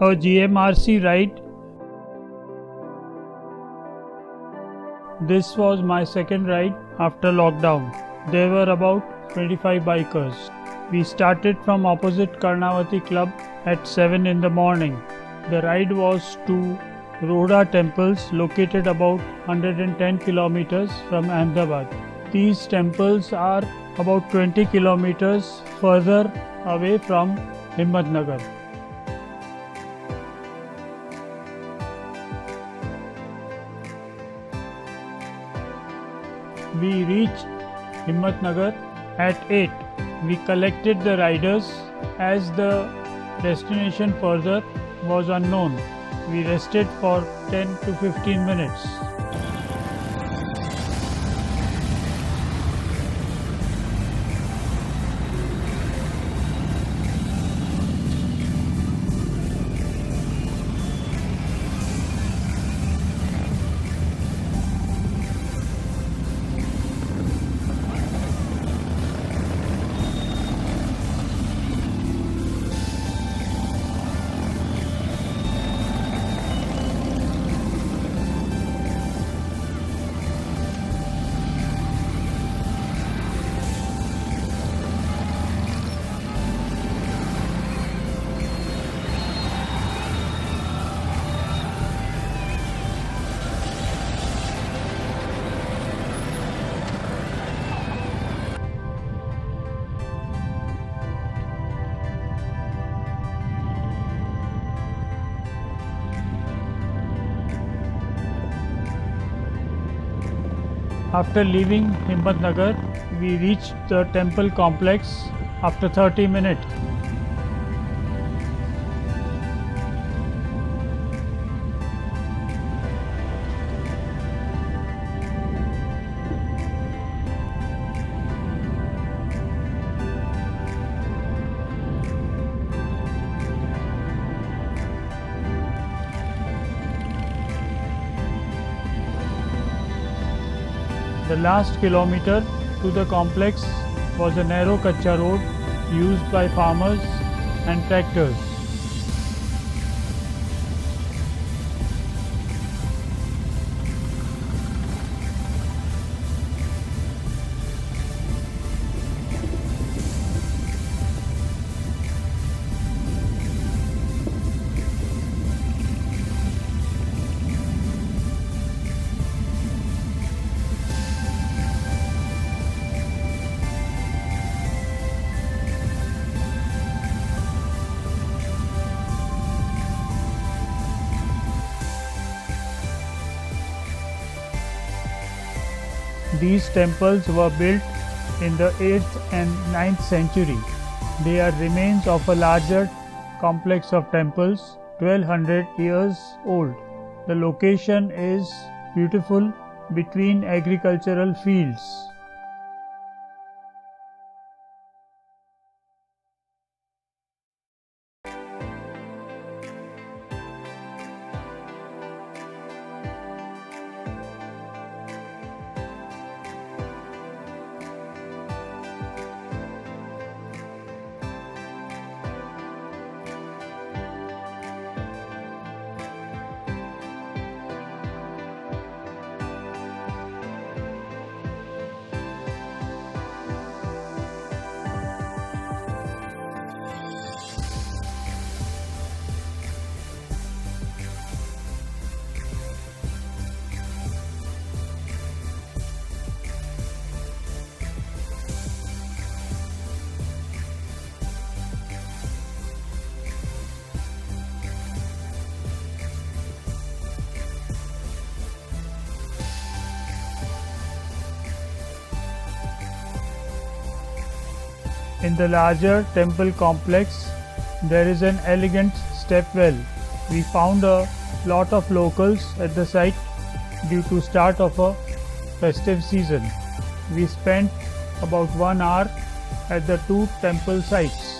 A GMRC ride. This was my second ride after lockdown. There were about 25 bikers. We started from opposite Karnavati Club at 7 in the morning. The ride was to Roda temples located about 110 kilometers from Ahmedabad. These temples are about 20 kilometers further away from Himmatnagar. We reached Himmatnagar at 8. We collected the riders as the destination further was unknown. We rested for 10 to 15 minutes. After leaving Himmatnagar, we reached the temple complex after 30 minutes. The last kilometer to the complex was a narrow kacha road used by farmers and tractors. These temples were built in the 8th and 9th century. They are remains of a larger complex of temples 1200 years old. The location is beautiful between agricultural fields. In the larger temple complex, there is an elegant stepwell. We found a lot of locals at the site due to start of a festive season. We spent about 1 hour at the two temple sites.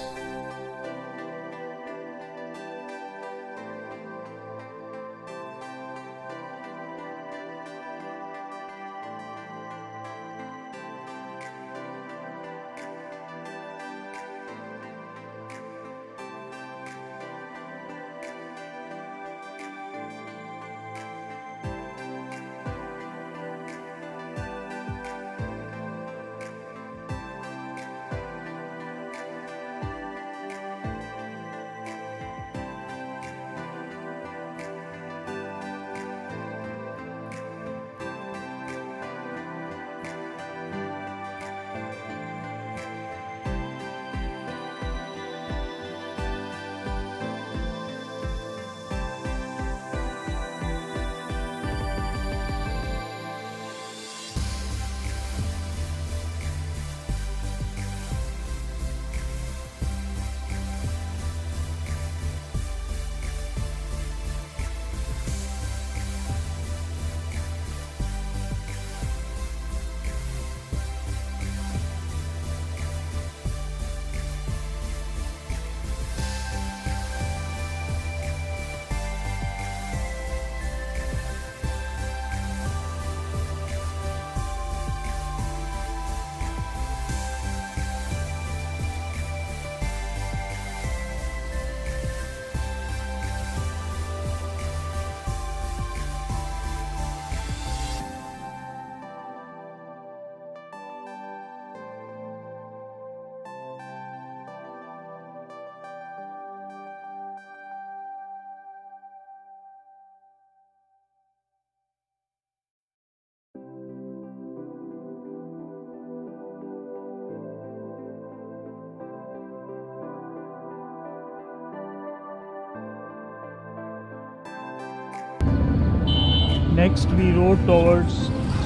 Next we rode towards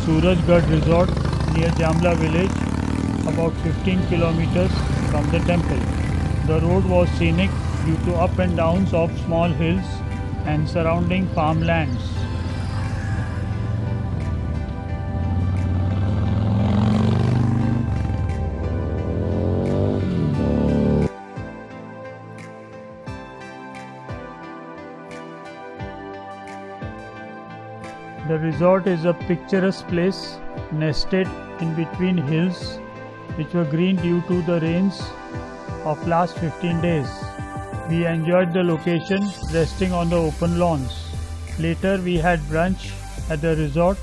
Surajgarh Resort near Jamla village, about 15 kilometers from the temple. The road was scenic due to up and downs of small hills and surrounding farmlands. The resort is a picturesque place nested in between hills which were green due to the rains of last 15 days. We enjoyed the location resting on the open lawns. Later we had brunch at the resort.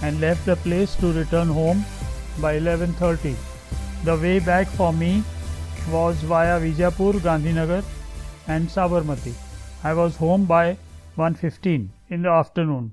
And left the place to return home by 11:30. The way back for me was via Vijapur, Gandhinagar and Sabarmati. I was home by 1:15 in the afternoon.